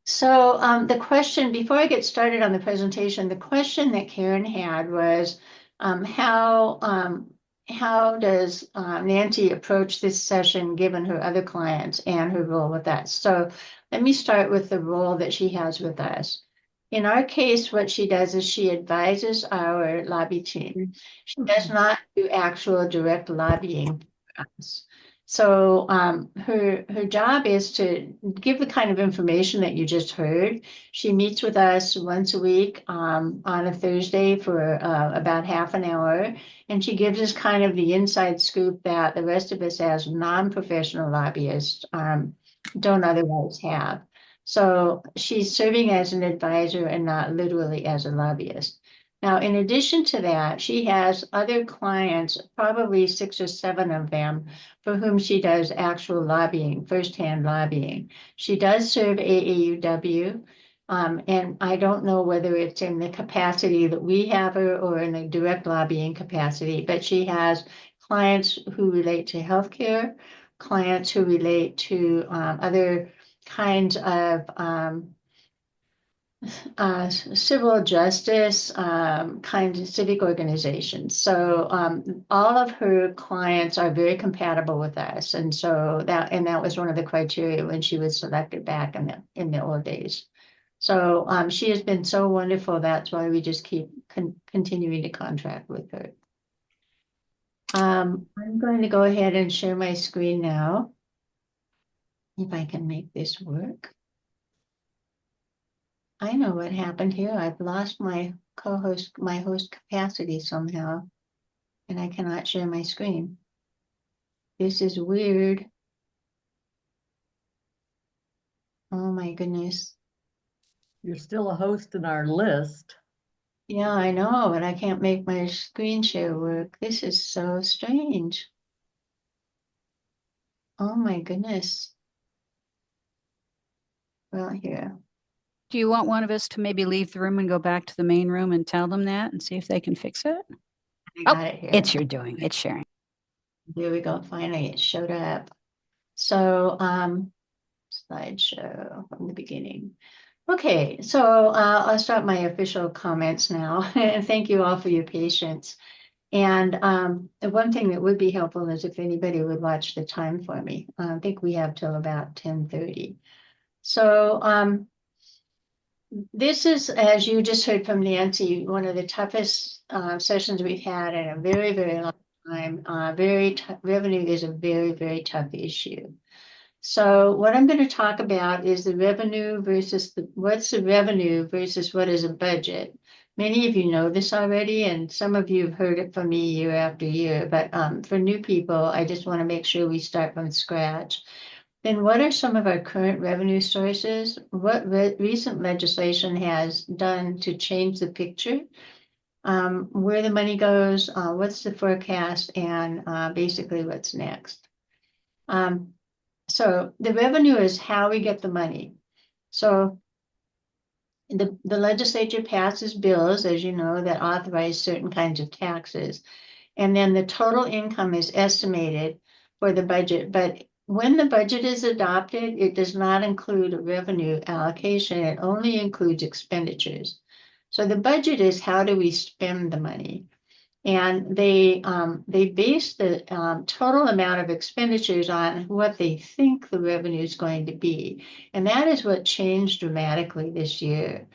So the question, before I get started on the presentation, the question that Karen had was how does Nancy approach this session given her other clients and her role with us? So let me start with the role that she has with us. In our case, what she does is she advises our lobby team. She does not do actual direct lobbying for us. So her job is to give the kind of information that you just heard. She meets with us once a week on a Thursday for about half an hour, and she gives us kind of the inside scoop that the rest of us as non-professional lobbyists don't otherwise have. So she's serving as an advisor and not literally as a lobbyist. Now, in addition to that, she has other clients, probably 6 or 7 of them, for whom she does actual lobbying, firsthand lobbying. She does serve AAUW, and I don't know whether it's in the capacity that we have her or in the direct lobbying capacity, but she has clients who relate to healthcare, clients who relate to other kinds of civil justice kinds of civic organizations. So all of her clients are very compatible with us, and so that was one of the criteria when she was selected back in the old days. So she has been so wonderful. That's why we just keep continuing to contract with her. I'm going to go ahead and share my screen now, if I can make this work. I know what happened here. I've lost my host capacity somehow, and I cannot share my screen. This is weird. Oh my goodness. You're still a host in our list. Yeah, I know, but I can't make my screen share work. This is so strange. Oh my goodness. Well, here. Do you want one of us to maybe leave the room and go back to the main room and tell them that and see if they can fix it? I Oh, got it here. it's your doing. It's sharing. There we go. Finally, it showed up. So, slideshow from the beginning. Okay, so I'll start my official comments now. And thank you all for your patience. And the one thing that would be helpful is if anybody would watch the time for me. I think we have till about 10:30. So this is, as you just heard from Nancy, one of the toughest sessions we've had in a very, very long time. Revenue is a very, very tough issue. So what I'm going to talk about is the revenue versus what's the revenue versus what is a budget. Many of you know this already, and some of you have heard it from me year after year. But for new people, I just want to make sure we start from scratch. Then what are some of our current revenue sources? What recent legislation has done to change the picture? Where the money goes, what's the forecast, and basically what's next. So the revenue is how we get the money. So the legislature passes bills, as you know, that authorize certain kinds of taxes. And then the total income is estimated for the budget. But when the budget is adopted, it does not include a revenue allocation. It only includes expenditures. So the budget is how do we spend the money? And they base the total amount of expenditures on what they think the revenue is going to be. And that is what changed dramatically this year.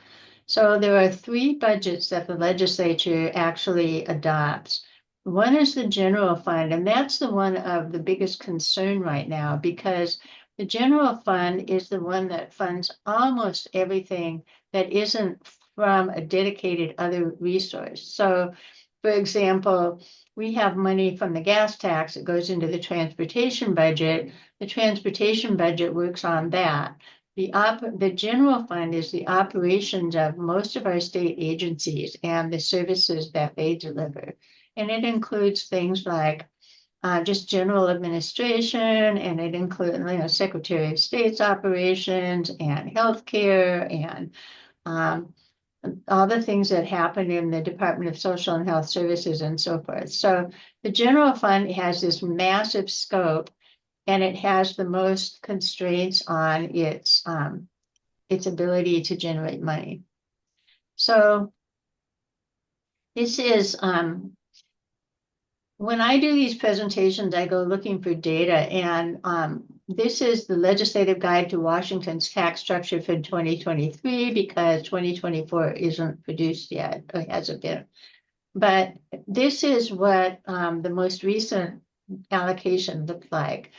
So there are 3 budgets that the legislature actually adopts. One is the general fund, and that's the one of the biggest concern right now because the general fund is the one that funds almost everything that isn't from a dedicated other resource. So for example, we have money from the gas tax that goes into the transportation budget. The transportation budget works on that. The general fund is the operations of most of our state agencies and the services that they deliver. And it includes things like just general administration, and it includes, Secretary of State's operations and healthcare and all the things that happen in the Department of Social and Health Services and so forth. So the general fund has this massive scope, and it has the most constraints on its its ability to generate money. So this is, when I do these presentations, I go looking for data, and this is the legislative guide to Washington's tax structure for 2023, because 2024 isn't produced yet, or hasn't been. But this is what the most recent allocation looked like.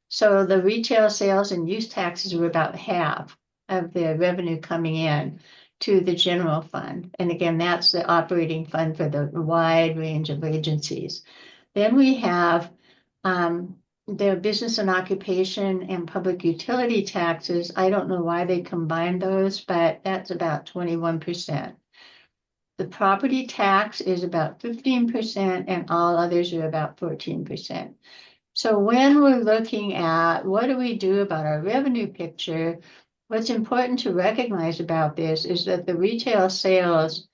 So the retail sales and use taxes were about half of the revenue coming in to the general fund. And again, that's the operating fund for the wide range of agencies. Then we have the business and occupation and public utility taxes. I don't know why they combined those, but that's about 21%. The property tax is about 15%, and all others are about 14%. So when we're looking at what do we do about our revenue picture, what's important to recognize about this is that the retail sales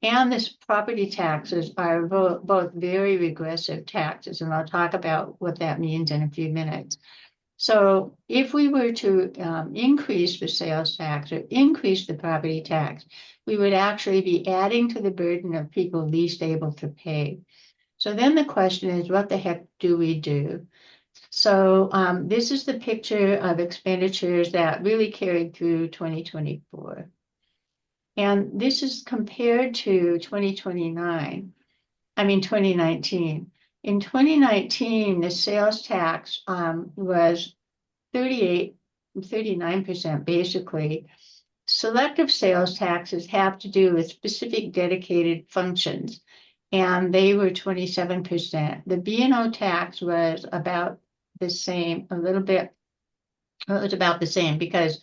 and this property taxes are both very regressive taxes, and I'll talk about what that means in a few minutes. So if we were to increase the sales tax or increase the property tax, we would actually be adding to the burden of people least able to pay. So then the question is, what the heck do we do? So this is the picture of expenditures that really carried through 2024. And this is compared to 2019. In 2019, the sales tax was 39% basically. Selective sales taxes have to do with specific dedicated functions, and they were 27%. The B&O tax was about the same, a little bit, well, it was about the same, because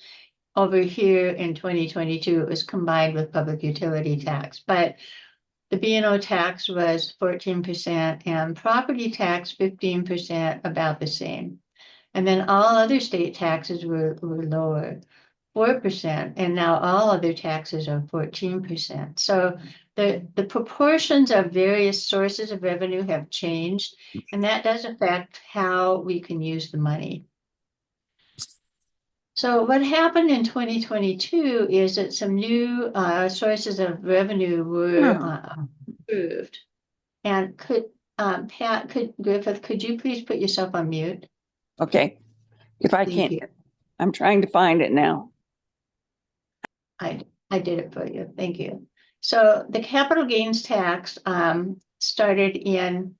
over here in 2022, it was combined with public utility tax, but the B&O tax was 14% and property tax 15%, about the same. And then all other state taxes were lower, 4%, and now all other taxes are 14%. So the proportions of various sources of revenue have changed, and that does affect how we can use the money. So what happened in 2022 is that some new sources of revenue were approved. And Griffith, could you please put yourself on mute? Okay, if I Thank can't, you. I'm trying to find it now. I did it for you. Thank you. So the capital gains tax started in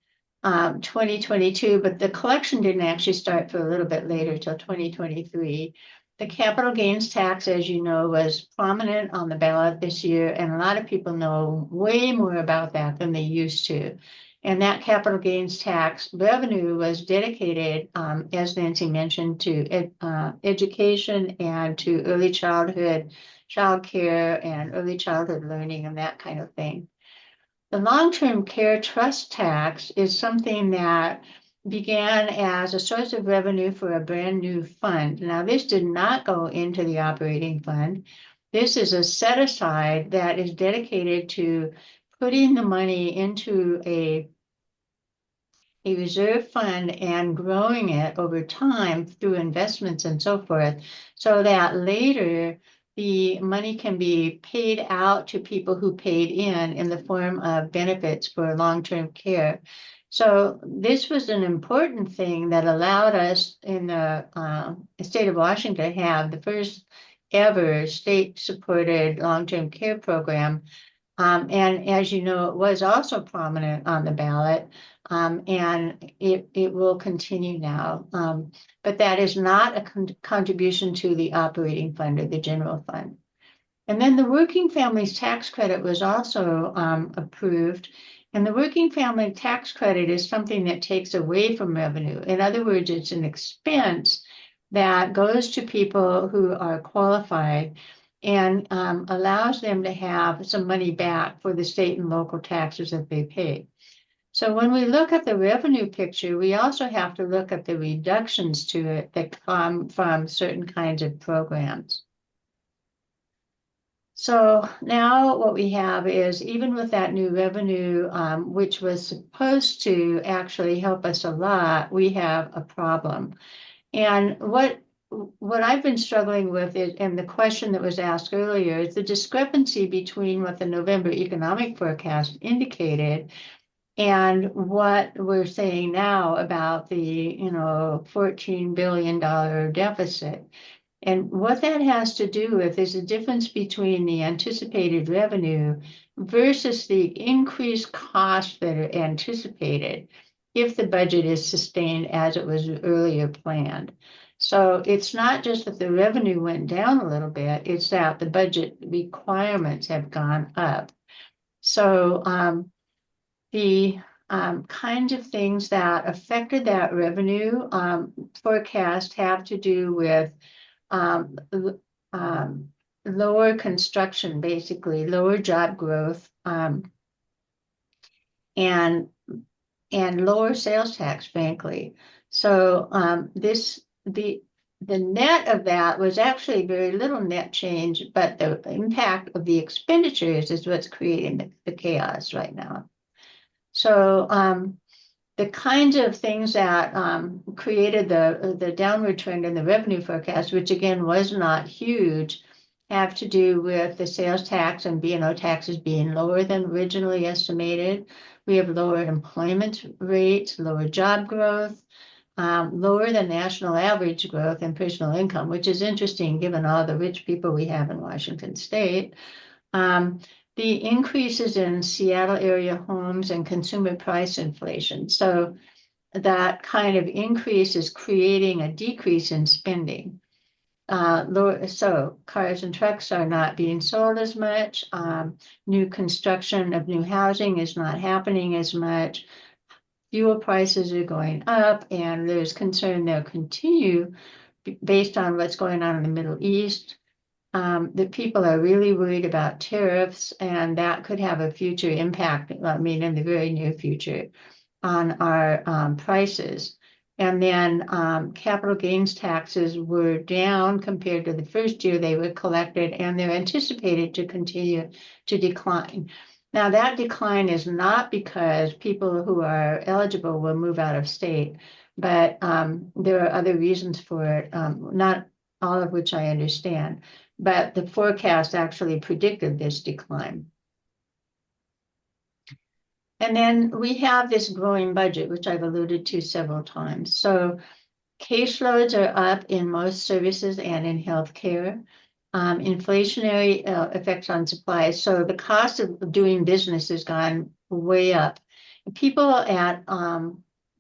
2022, but the collection didn't actually start for a little bit later, till 2023. The capital gains tax, as you know, was prominent on the ballot this year, and a lot of people know way more about that than they used to. And that capital gains tax revenue was dedicated, as Nancy mentioned, to education and to early childhood, child care, and early childhood learning and that kind of thing. The long-term care trust tax is something that began as a source of revenue for a brand new fund. Now, this did not go into the operating fund. This is a set aside that is dedicated to putting the money into a reserve fund and growing it over time through investments and so forth, so that later the money can be paid out to people who paid in the form of benefits for long-term care. So this was an important thing that allowed us in the state of Washington to have the first ever state-supported long-term care program. And as you know, it was also prominent on the ballot, and it will continue now. But that is not a contribution to the operating fund or the general fund. And then the working families tax credit was also approved. And the working family tax credit is something that takes away from revenue. In other words, it's an expense that goes to people who are qualified and allows them to have some money back for the state and local taxes that they pay. So when we look at the revenue picture, we also have to look at the reductions to it that come from certain kinds of programs. So now what we have is, even with that new revenue, which was supposed to actually help us a lot, we have a problem. And what what I've been struggling with is, and the question that was asked earlier, is the discrepancy between what the November economic forecast indicated and what we're saying now about the, $14 billion deficit. And what that has to do with is the difference between the anticipated revenue versus the increased costs that are anticipated if the budget is sustained as it was earlier planned. So it's not just that the revenue went down a little bit, it's that the budget requirements have gone up. So the kinds of things that affected that revenue forecast have to do with lower construction, basically lower job growth, and lower sales tax, frankly. So the net of that was actually very little net change, but the impact of the expenditures is what's creating the chaos right now. So the kinds of things that created the downward trend in the revenue forecast, which again was not huge, have to do with the sales tax and B&O taxes being lower than originally estimated. We have lower employment rates, lower job growth, lower than national average growth in personal income, which is interesting given all the rich people we have in Washington State. The increases in Seattle area homes and consumer price inflation. So that kind of increase is creating a decrease in spending. So cars and trucks are not being sold as much. New construction of new housing is not happening as much. Fuel prices are going up, and there's concern they'll continue based on what's going on in the Middle East. The people are really worried about tariffs, and that could have a future impact, I mean, in the very near future, on our prices. And then capital gains taxes were down compared to the first year they were collected, and they're anticipated to continue to decline. Now, that decline is not because people who are eligible will move out of state, but there are other reasons for it, not all of which I understand. But the forecast actually predicted this decline. And then we have this growing budget, which I've alluded to several times. So caseloads are up in most services and in healthcare. Inflationary effects on supplies. So the cost of doing business has gone way up. People at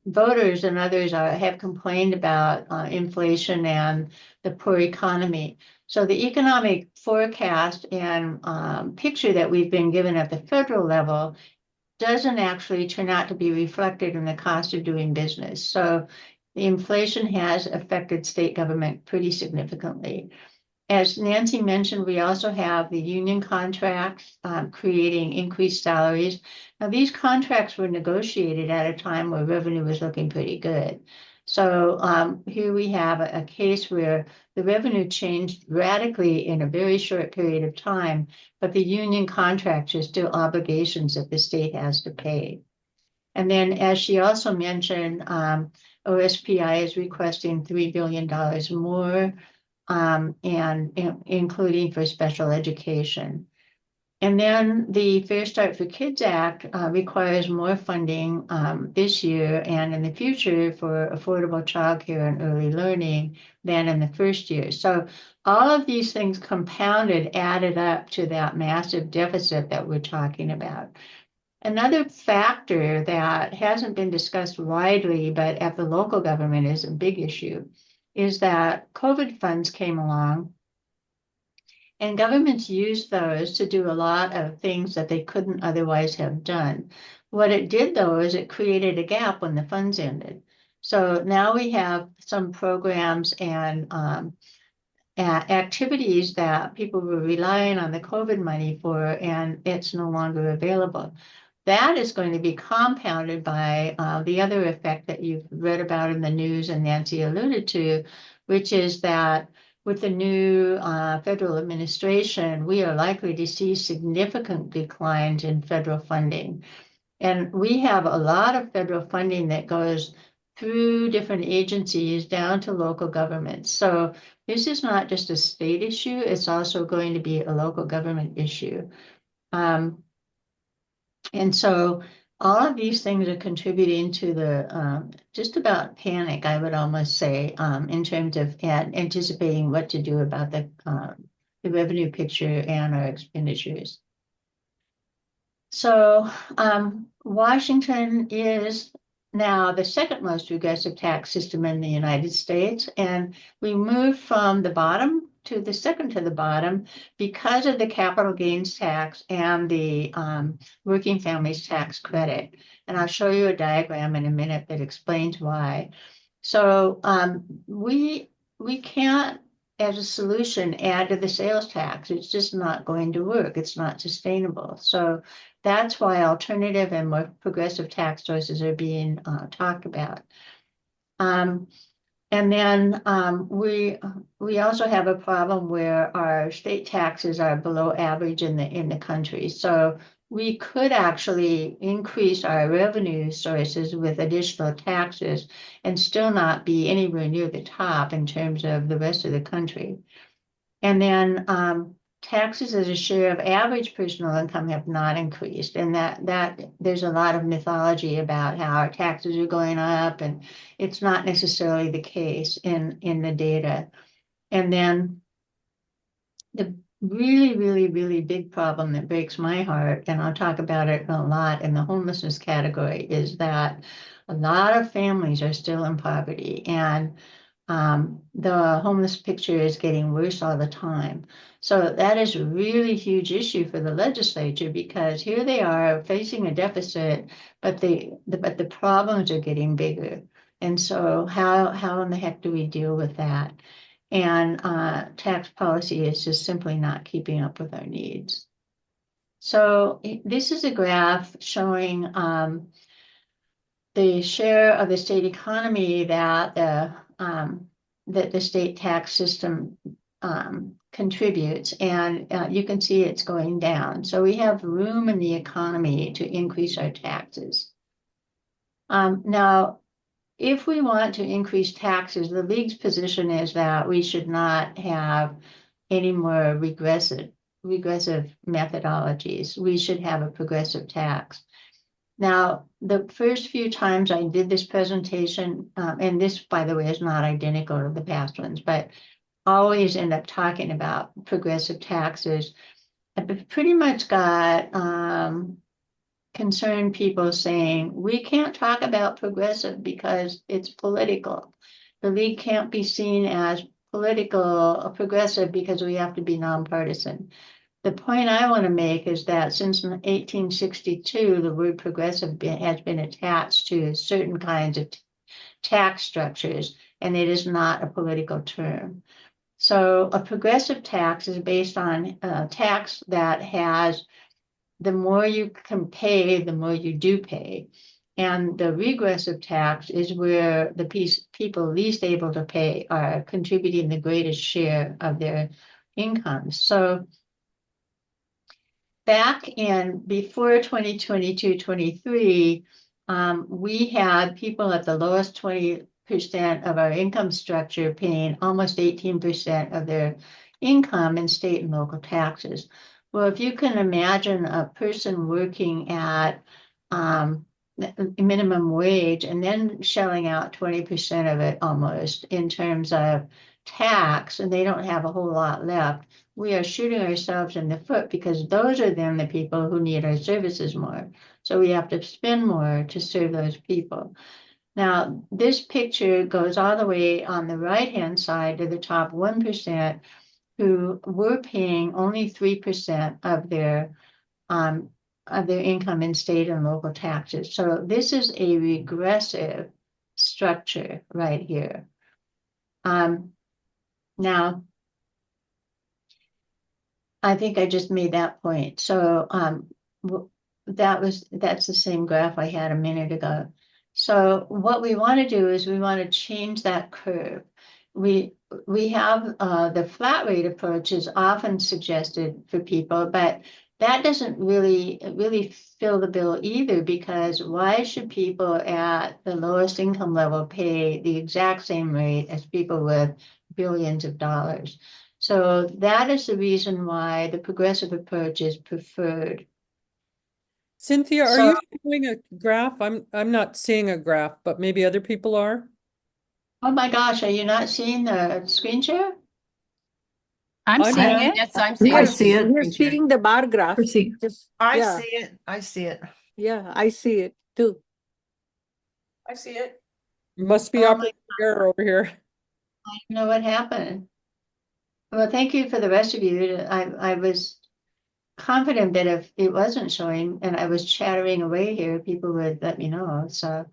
voters and others have complained about inflation and the poor economy. So the economic forecast and picture that we've been given at the federal level doesn't actually turn out to be reflected in the cost of doing business. So the inflation has affected state government pretty significantly. As Nancy mentioned, we also have the union contracts creating increased salaries. Now, these contracts were negotiated at a time where revenue was looking pretty good. So here we have a case where the revenue changed radically in a very short period of time, but the union contracts are still obligations that the state has to pay. And then, as she also mentioned, OSPI is requesting $3 billion more, and including for special education. And then the Fair Start for Kids Act requires more funding this year and in the future for affordable childcare and early learning than in the first year. So all of these things compounded added up to that massive deficit that we're talking about. Another factor that hasn't been discussed widely, but at the local government is a big issue, is that COVID funds came along. And governments used those to do a lot of things that they couldn't otherwise have done. What it did, though, is it created a gap when the funds ended. So now we have some programs and activities that people were relying on the COVID money for, and it's no longer available. That is going to be compounded by the other effect that you've read about in the news and Nancy alluded to, which is that with the new federal administration, we are likely to see significant declines in federal funding. And we have a lot of federal funding that goes through different agencies down to local governments. So this is not just a state issue, it's also going to be a local government issue. And so all of these things are contributing to the just about panic, I would almost say, in terms of anticipating what to do about the revenue picture and our expenditures. So Washington is now the second most regressive tax system in the United States, and we moved from the bottom to the second to the bottom because of the capital gains tax and the working families tax credit. And I'll show you a diagram in a minute that explains why. So we can't, as a solution, add to the sales tax. It's just not going to work. It's not sustainable. So that's why alternative and more progressive tax choices are being talked about. And then we also have a problem where our state taxes are below average in the country. So we could actually increase our revenue sources with additional taxes and still not be anywhere near the top in terms of the rest of the country. And then taxes as a share of average personal income have not increased, and that there's a lot of mythology about how our taxes are going up, and it's not necessarily the case in the data. And then the really, really, really big problem that breaks my heart, and I'll talk about it a lot in the homelessness category, is that a lot of families are still in poverty, and the homeless picture is getting worse all the time. So that is a really huge issue for the legislature, because here they are facing a deficit, but the problems are getting bigger. And so how in the heck do we deal with that? And tax policy is just simply not keeping up with our needs. So this is a graph showing the share of the state economy that the state tax system contributes, and you can see it's going down. So we have room in the economy to increase our taxes. Now, if we want to increase taxes, the league's position is that we should not have any more regressive methodologies. We should have a progressive tax. Now, the first few times I did this presentation, and this, by the way, is not identical to the past ones, but always end up talking about progressive taxes. I've pretty much got concerned people saying, we can't talk about progressive because it's political. The league can't be seen as political or progressive because we have to be nonpartisan. The point I want to make is that since 1862, the word progressive has been attached to certain kinds of tax structures, and it is not a political term. So a progressive tax is based on a tax that has the more you can pay, the more you do pay. And the regressive tax is where the people least able to pay are contributing the greatest share of their income. So back in before 2022-23, we had people at the lowest 20% of our income structure paying almost 18% of their income in state and local taxes. Well, if you can imagine a person working at minimum wage and then shelling out 20% of it almost in terms of tax, and they don't have a whole lot left, we are shooting ourselves in the foot, because those are then the people who need our services more. So we have to spend more to serve those people. Now, this picture goes all the way on the right-hand side to the top 1%, who were paying only 3% of their income in state and local taxes. So this is a regressive structure right here. Now, I think I just made that point. So that's the same graph I had a minute ago. So what we want to do is we want to change that curve. We have the flat rate approach is often suggested for people, but that doesn't really fill the bill either, because why should people at the lowest income level pay the exact same rate as people with billions of dollars? So that is the reason why the progressive approach is preferred. Cynthia, are So- you showing a graph? I'm not seeing a graph, but maybe other people are. Oh my gosh, are you not seeing the screen share? I'm I'm- seeing it. Yes, I'm seeing I it. see it. We're seeing the bar graph. Proceed. I Yeah. see it. I see it. Yeah, I see it too. I see it. Must be Oh my operating error over here. I don't know what happened. Well, thank you for the rest of you. I was confident that if it wasn't showing and I was chattering away here, people would let me know. So,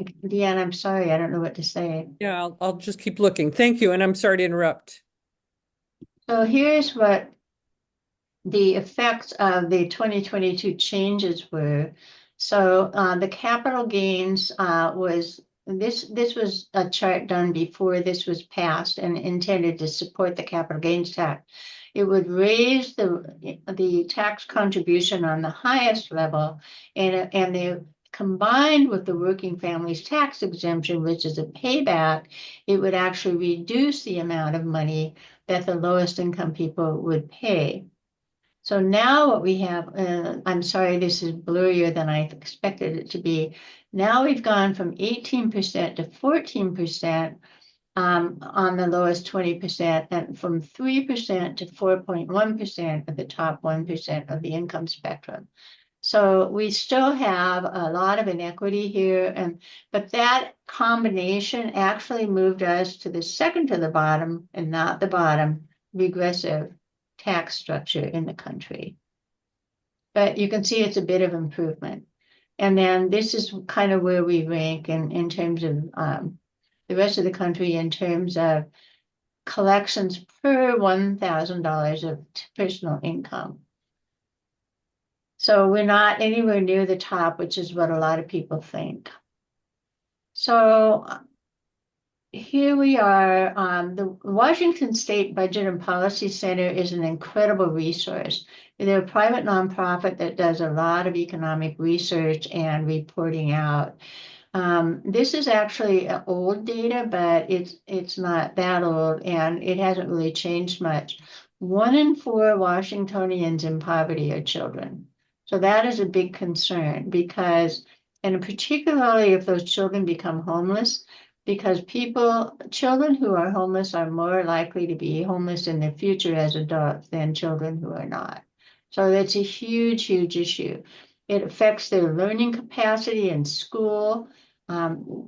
Deanne, I'm sorry. I don't know what to say. Yeah, I'll just keep looking. Thank you, and I'm sorry to interrupt. So here's what the effects of the 2022 changes were. So the capital gains was this was a chart done before this was passed and intended to support the capital gains tax. It would raise the tax contribution on the highest level, and the combined with the working families tax exemption, which is a payback, it would actually reduce the amount of money that the lowest income people would pay. So now what we have, I'm sorry, this is blurrier than I expected it to be. Now we've gone from 18% to 14% on the lowest 20%, and from 3% to 4.1% of the top 1% of the income spectrum. So we still have a lot of inequity here, but that combination actually moved us to the second to the bottom and not the bottom regressive tax structure in the country. But you can see it's a bit of improvement. And then this is kind of where we rank in terms of the rest of the country in terms of collections per $1,000 of personal income. So we're not anywhere near the top, which is what a lot of people think. So here we are. The Washington State Budget and Policy Center is an incredible resource. They're a private nonprofit that does a lot of economic research and reporting out. This is actually old data, but it's not that old, and it hasn't really changed much. 1 in 4 Washingtonians in poverty are children. So that is a big concern because, and particularly if those children become homeless, because children who are homeless are more likely to be homeless in the future as adults than children who are not. So that's a huge, huge issue. It affects their learning capacity in school,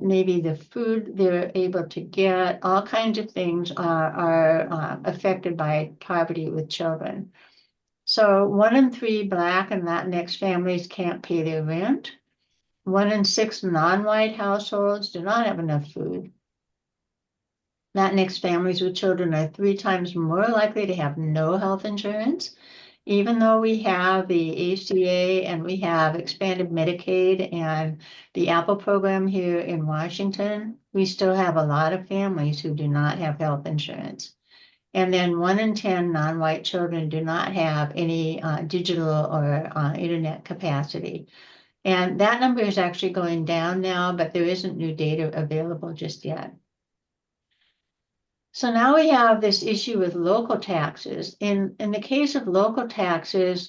maybe the food they're able to get, all kinds of things are affected by poverty with children. So 1 in 3 Black and Latinx families can't pay their rent. 1 in 6 non-white households do not have enough food. Latinx families with children are 3 times more likely to have no health insurance. Even though we have the ACA and we have expanded Medicaid and the Apple program here in Washington, we still have a lot of families who do not have health insurance. And then 1 in 10 non-white children do not have any digital or internet capacity. And that number is actually going down now, but there isn't new data available just yet. So now we have this issue with local taxes. In the case of local taxes,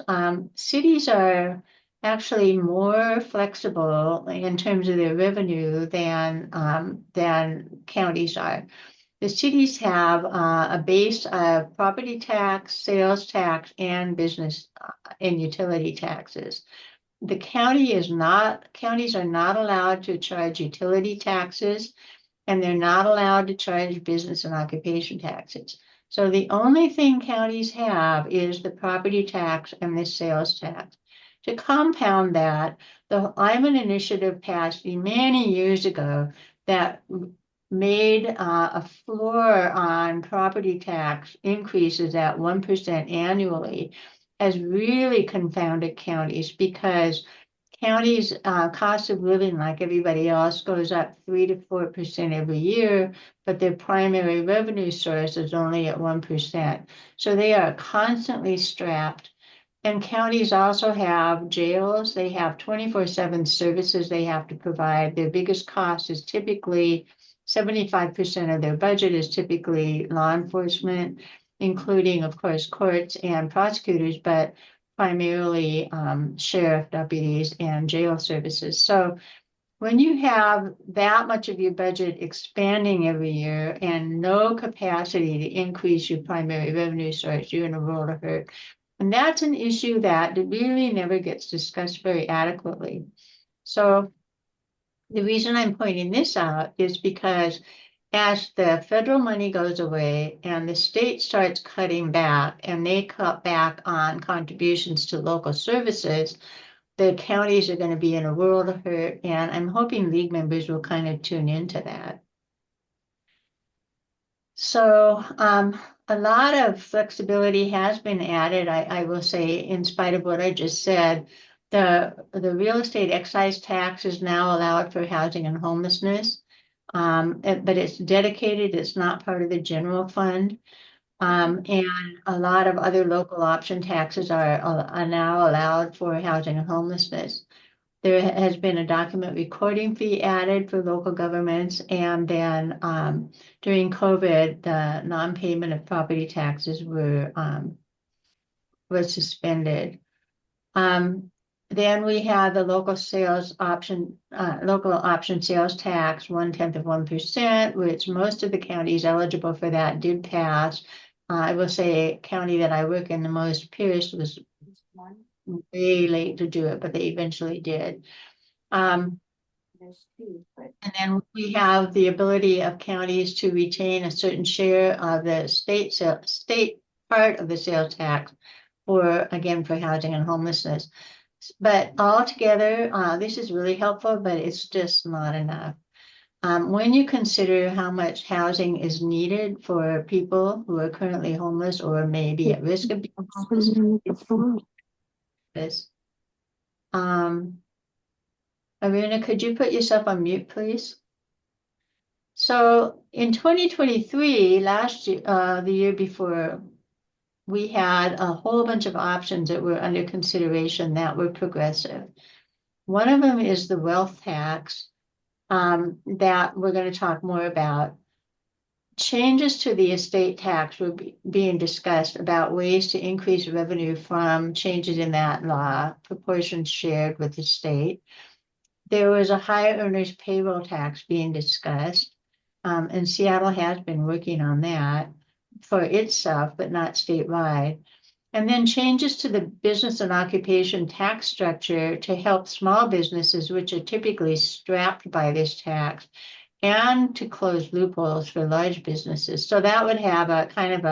cities are actually more flexible in terms of their revenue than counties are. The cities have a base of property tax, sales tax, and business and utility taxes. The counties are not allowed to charge utility taxes, and they're not allowed to charge business and occupation taxes. So the only thing counties have is the property tax and the sales tax. To compound that, the Lyman Initiative passed many years ago that made a floor on property tax increases at 1% annually has really confounded counties, because counties' cost of living, like everybody else, goes up 3 to 4% every year, but their primary revenue source is only at 1%. So they are constantly strapped. And counties also have jails. They have 24/7 services they have to provide. Their biggest cost is typically 75% of their budget is typically law enforcement, including, of course, courts and prosecutors, but primarily sheriff deputies and jail services. So when you have that much of your budget expanding every year and no capacity to increase your primary revenue source, you're in a world of hurt. And that's an issue that really never gets discussed very adequately. So the reason I'm pointing this out is because as the federal money goes away and the state starts cutting back and they cut back on contributions to local services, the counties are going to be in a world of hurt. And I'm hoping league members will kind of tune into that. So a lot of flexibility has been added, I will say, in spite of what I just said. The real estate excise tax is now allowed for housing and homelessness, but it's dedicated, it's not part of the general fund. And a lot of other local option taxes are now allowed for housing and homelessness. There has been a document recording fee added for local governments, and then during COVID, the non-payment of property taxes was suspended. Then we have the local option sales tax, 0.1%, which most of the counties eligible for that did pass. I will say a county that I work in the most, Pierce, was way late to do it, but they eventually did. And then we have the ability of counties to retain a certain share of the state part of the sales tax for housing and homelessness. But altogether, this is really helpful, but it's just not enough. When you consider how much housing is needed for people who are currently homeless or maybe at risk of being homeless, Irina, could you put yourself on mute, please? So in 2023, last year, the year before, we had a whole bunch of options that were under consideration that were progressive. One of them is the wealth tax that we're going to talk more about. Changes to the estate tax were being discussed about ways to increase revenue from changes in that law, proportions shared with the state. There was a high earners payroll tax being discussed, and Seattle has been working on that for itself, but not statewide. And then changes to the business and occupation tax structure to help small businesses, which are typically strapped by this tax, and to close loopholes for large businesses. So that would have a kind of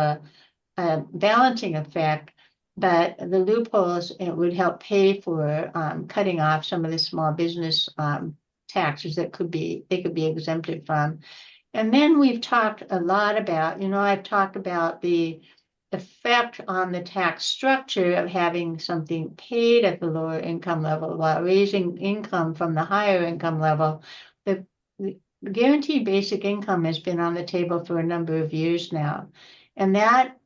a balancing effect, but the loopholes, it would help pay for cutting off some of the small business taxes that they could be exempted from. And then we've talked a lot about, I've talked about the effect on the tax structure of having something paid at the lower income level while raising income from the higher income level. The guaranteed basic income has been on the table for a number of years now. And that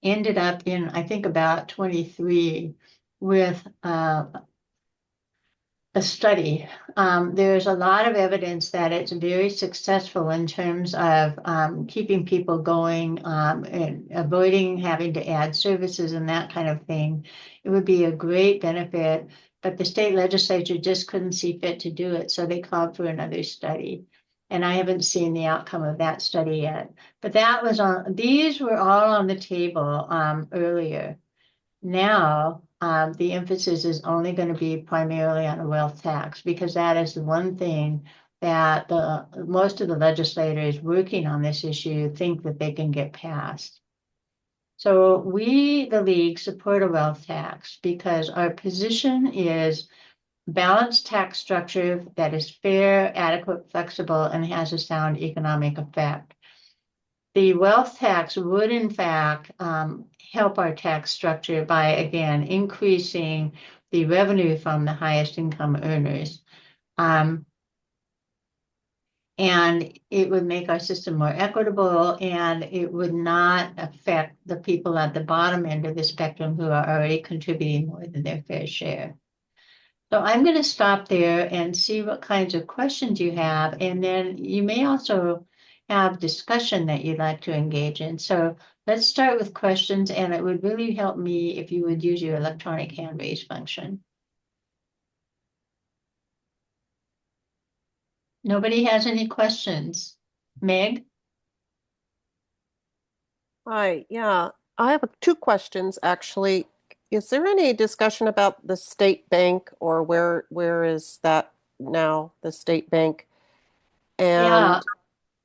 ended up in, I think, about 23 with a study. There's a lot of evidence that it's very successful in terms of keeping people going and avoiding having to add services and that kind of thing. It would be a great benefit, but the state legislature just couldn't see fit to do it, so they called for another study. And I haven't seen the outcome of that study yet. But these were all on the table earlier. Now, the emphasis is only going to be primarily on a wealth tax, because that is the one thing that most of the legislators working on this issue think that they can get passed. So we, the league, support a wealth tax because our position is balanced tax structure that is fair, adequate, flexible, and has a sound economic effect. The wealth tax would, in fact, help our tax structure by, again, increasing the revenue from the highest income earners. And And it would make our system more equitable, and it would not affect the people at the bottom end of the spectrum who are already contributing more than their fair share. So I'm going to stop there and see what kinds of questions you have, and then you may also have discussion that you'd like to engage in. So let's start with questions, and it would really help me if you would use your electronic hand raise function. Nobody has any questions? Meg? Hi, yeah, I have two questions actually. Is there any discussion about the state bank or where is that now, the state bank? Yeah.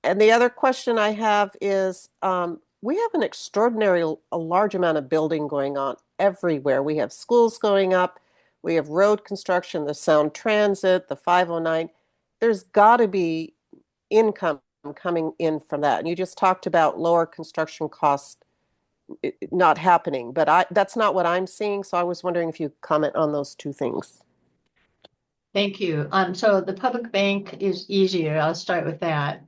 And the other question I have is we have an a large amount of building going on everywhere. We have schools going up, we have road construction, the Sound Transit, the 509. There's got to be income coming in from that. And you just talked about lower construction costs not happening, but that's not what I'm seeing. So I was wondering if you comment on those two things. Thank you. So the public bank is easier. I'll start with that.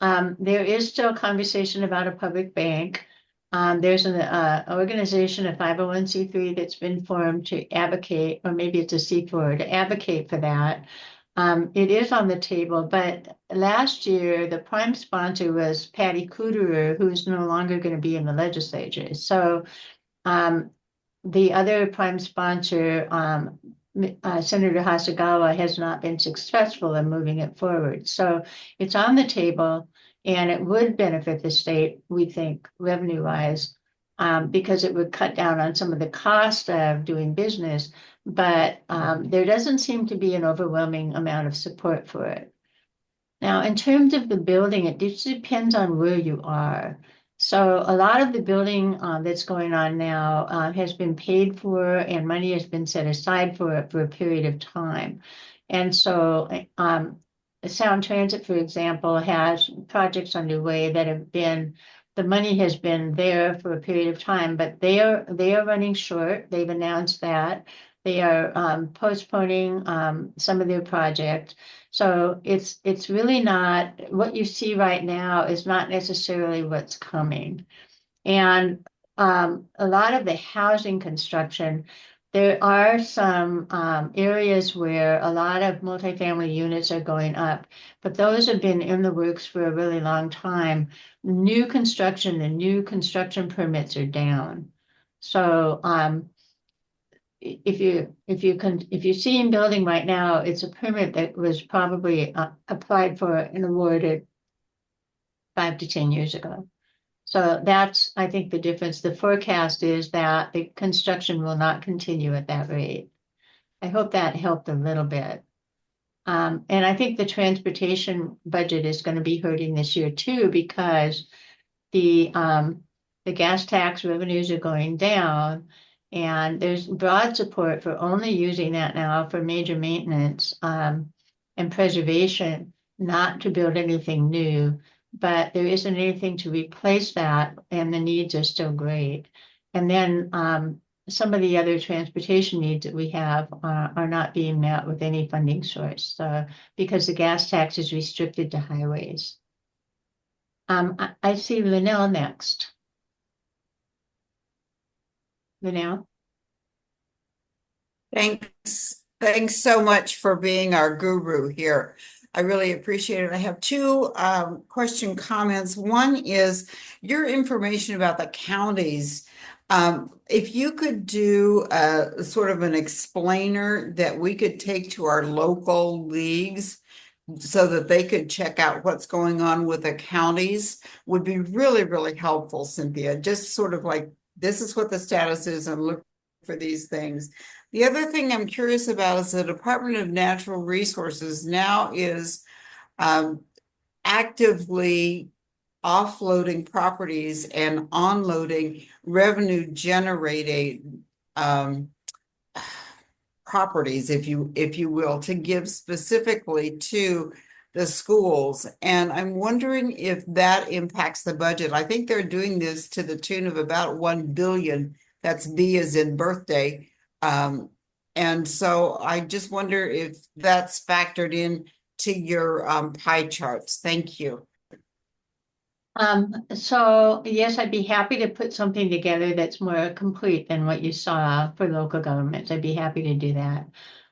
There is still conversation about a public bank. There's an organization, a 501c3 that's been formed to advocate, or maybe it's a C4, to advocate for that. It is on the table, but last year the prime sponsor was Patty Cooterer, who's no longer going to be in the legislature. So the other prime sponsor, Senator Hasagawa, has not been successful in moving it forward. So it's on the table, and it would benefit the state, we think, revenue-wise, because it would cut down on some of the cost of doing business. But there doesn't seem to be an overwhelming amount of support for it. Now, in terms of the building, it just depends on where you are. So a lot of the building that's going on now has been paid for, and money has been set aside for it for a period of time. And so Sound Transit, for example, has projects underway that have been, the money has been there for a period of time, but they are running short. They've announced that. They are postponing some of their projects. So it's really not, what you see right now is not necessarily what's coming. And a lot of the housing construction, there are some areas where a lot of multifamily units are going up, but those have been in the works for a really long time. New construction, the new construction permits are down. So if you see in building right now, it's a permit that was probably applied for and awarded 5 to 10 years ago. So that's, I think, the difference. The forecast is that the construction will not continue at that rate. I hope that helped a little bit. And I think the transportation budget is going to be hurting this year too, because the gas tax revenues are going down, and there's broad support for only using that now for major maintenance and preservation, not to build anything new. But there isn't anything to replace that, and the needs are still great. And then some of the other transportation needs that we have are not being met with any funding source because the gas tax is restricted to highways. I see Linnell next. Linnell? Thanks so much for being our guru here. I really appreciate it. I have two comments. One is your information about the counties. If you could do sort of an explainer that we could take to our local leagues so that they could check out what's going on with the counties, would be really, really helpful, Cynthia. Just sort of like, this is what the status is, and look for these things. The other thing I'm curious about is the Department of Natural Resources now is actively offloading properties and onloading revenue generating properties, if you will, to give specifically to the schools. And I'm wondering if that impacts the budget. I think they're doing this to the tune of about 1 billion. That's B as in birthday. And so I just wonder if that's factored in to your pie charts. Thank you. So yes, I'd be happy to put something together that's more complete than what you saw for local governments. I'd be happy to do that.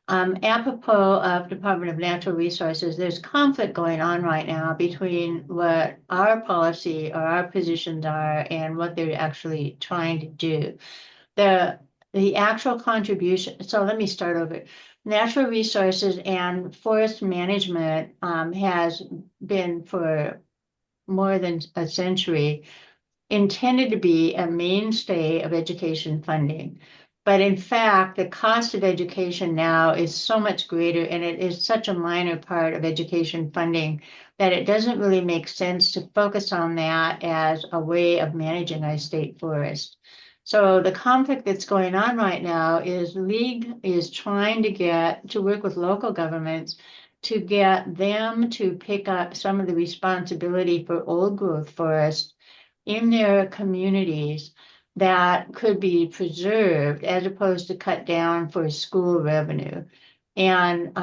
Apropos of Department of Natural Resources, there's conflict going on right now between what our policy or our positions are and what they're actually trying to do. The actual contribution, so let me start over. Natural resources and forest management has been for more than a century intended to be a mainstay of education funding. But in fact, the cost of education now is so much greater, and it is such a minor part of education funding that it doesn't really make sense to focus on that as a way of managing our state forest. So the conflict that's going on right now is League is trying to work with local governments to get them to pick up some of the responsibility for old growth forest in their communities that could be preserved as opposed to cut down for school revenue. And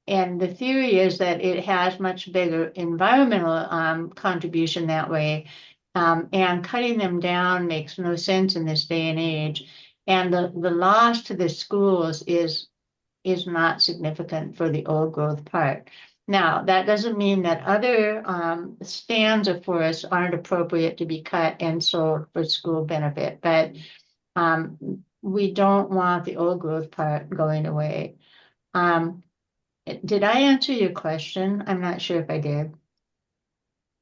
the theory is that it has much bigger environmental contribution that way. And cutting them down makes no sense in this day and age. And the loss to the schools is not significant for the old growth part. Now, that doesn't mean that other stands of forests aren't appropriate to be cut and sold for school benefit, but we don't want the old growth part going away. Did I answer your question? I'm not sure if I did.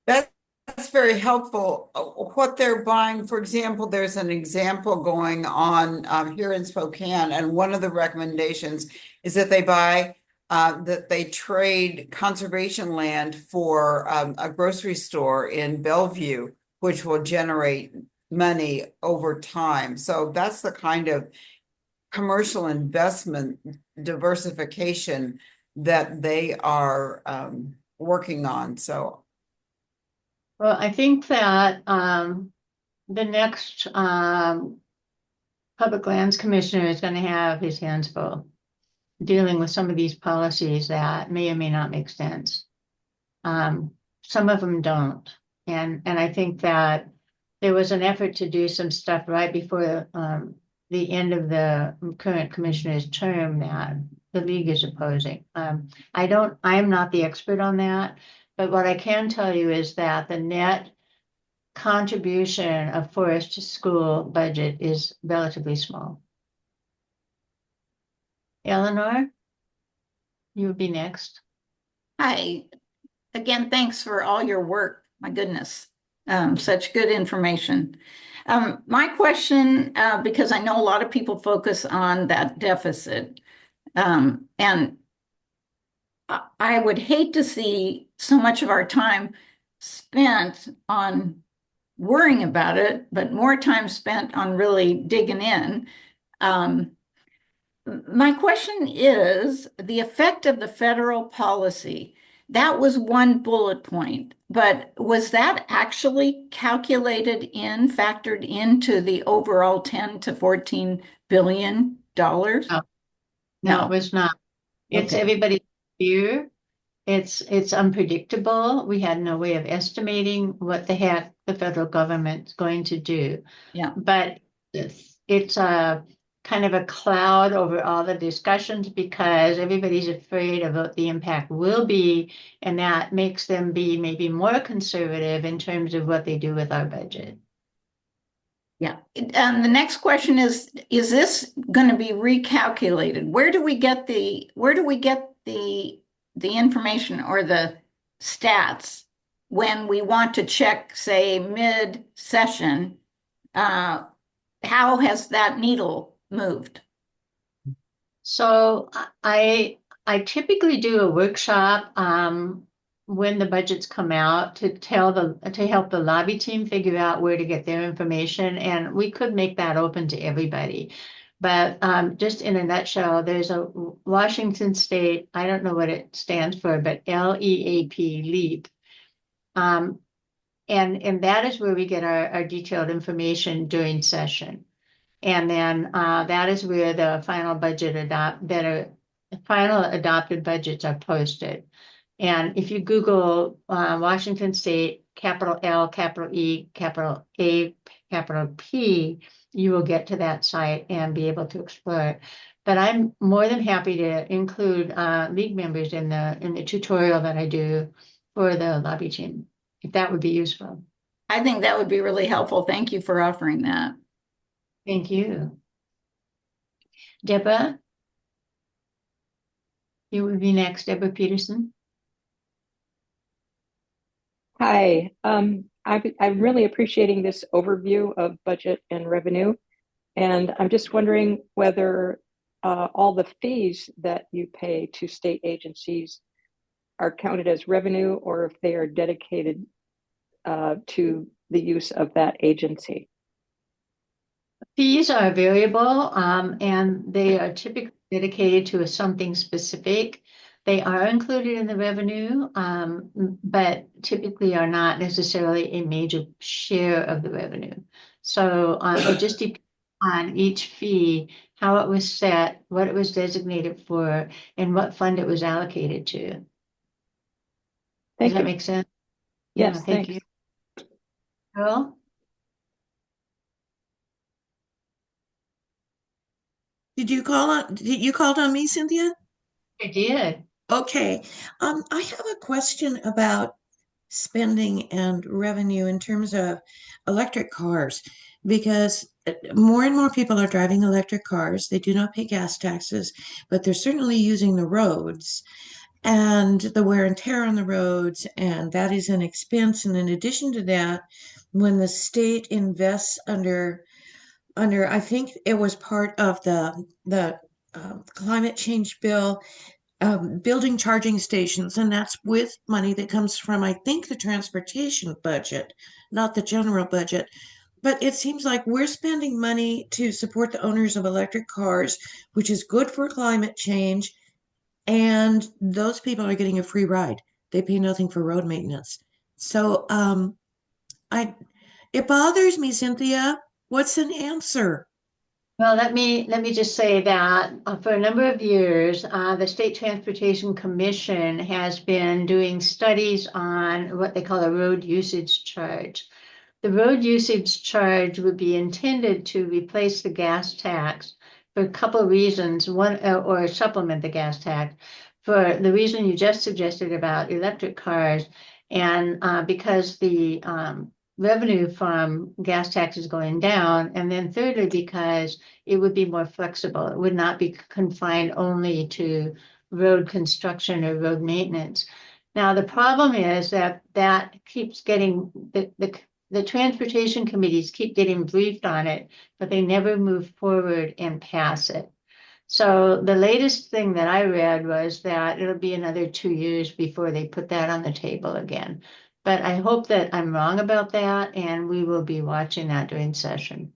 That's very helpful. What they're buying, for example, there's an example going on here in Spokane, and one of the recommendations is that they trade conservation land for a grocery store in Bellevue, which will generate money over time. So that's the kind of commercial investment diversification that they are working on. So. Well, I think that the next Public Lands Commissioner is going to have his hands full dealing with some of these policies that may or may not make sense. Some of them don't. And I think that there was an effort to do some stuff right before the end of the current commissioner's term that the League is opposing. I'm not the expert on that, but what I can tell you is that the net contribution of forest to school budget is relatively small. Eleanor, you would be next. Hi, again, thanks for all your work. My goodness, such good information. My question, because I know a lot of people focus on that deficit, and I would hate to see so much of our time spent on worrying about it, but more time spent on really digging in. My question is the effect of the federal policy. That was one bullet point, but was that actually factored into the overall 10 to 14 billion dollars? No, it was not. It's Okay. everybody's fear. It's unpredictable. We had no way of estimating what the heck the federal government's going to do. Yeah. But it's a kind of a cloud over all the discussions because everybody's afraid of what the impact will be, and that makes them be maybe more conservative in terms of what they do with our budget. Yeah. The next question is this going to be recalculated? Where do we get the information or the stats when we want to check, say, mid-session? How has that needle moved? So I typically do a workshop when the budgets come out to help the lobby team figure out where to get their information, and we could make that open to everybody. But just in a nutshell, there's a Washington State, I don't know what it stands for, but LEAP, LEAP. And that is where we get our detailed information during session. And then that is where the final adopted budgets are posted. And if you Google Washington State, capital L, capital E, capital A, capital P, you will get to that site and be able to explore it. But I'm more than happy to include league members in the tutorial that I do for the lobby team, if that would be useful. I think that would be really helpful. Thank you for offering that. Thank you. Deborah? You would be next, Deborah Peterson. Hi, I'm really appreciating this overview of budget and revenue. And I'm just wondering whether all the fees that you pay to state agencies are counted as revenue or if they are dedicated to the use of that agency. Fees are variable, and they are typically dedicated to something specific. They are included in the revenue, but typically are not necessarily a major share of the revenue. So it just depends on each fee, how it was set, what it was designated for, and what fund it was allocated to. Does Thank that you. make sense? Yes, Yeah, thank thanks. you. Carol? Did you call on, did you called on me, Cynthia? I did. Okay. I have a question about spending and revenue in terms of electric cars, because more and more people are driving electric cars. They do not pay gas taxes, but they're certainly using the roads and the wear and tear on the roads, and that is an expense. And in addition to that, when the state invests under I think it was part of the climate change bill, building charging stations, and that's with money that comes from, I think, the transportation budget, not the general budget. But it seems like we're spending money to support the owners of electric cars, which is good for climate change, and those people are getting a free ride. They pay nothing for road maintenance. So I it bothers me, Cynthia. What's an answer? Well, let me just say that for a number of years, the State Transportation Commission has been doing studies on what they call a road usage charge. The road usage charge would be intended to replace the gas tax for a couple of reasons. One, or supplement the gas tax for the reason you just suggested about electric cars, and because the revenue from gas tax is going down, and then thirdly, because it would be more flexible. It would not be confined only to road construction or road maintenance. Now, the problem is that that keeps getting, the transportation committees keep getting briefed on it, but they never move forward and pass it. So the latest thing that I read was that it'll be another 2 years before they put that on the table again. But I hope that I'm wrong about that, and we will be watching that during session.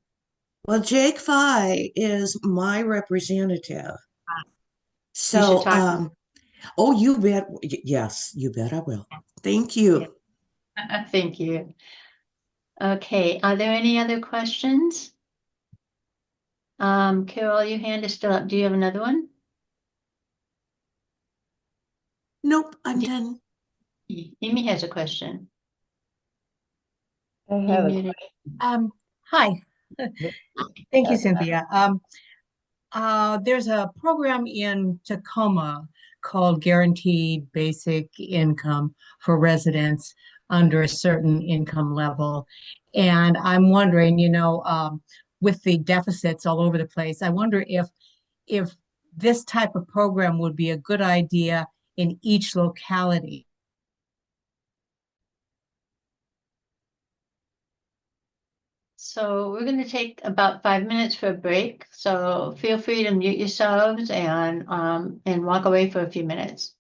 Well, Jake Fye is my representative. You should So, talk. oh, you bet. Yes, you bet I will. Thank you. Thank you. Okay, are there any other questions? Carol, your hand is still up. Do you have another one? Nope, I'm done. Amy has a question. I You're have a muted. Hi. Thank you, Cynthia. There's a program in Tacoma called Guaranteed Basic Income for residents under a certain income level. And I'm wondering, with the deficits all over the place, I wonder if this type of program would be a good idea in each locality. So we're going to take about 5 minutes for a break. So feel free to mute yourselves and walk away for a few minutes.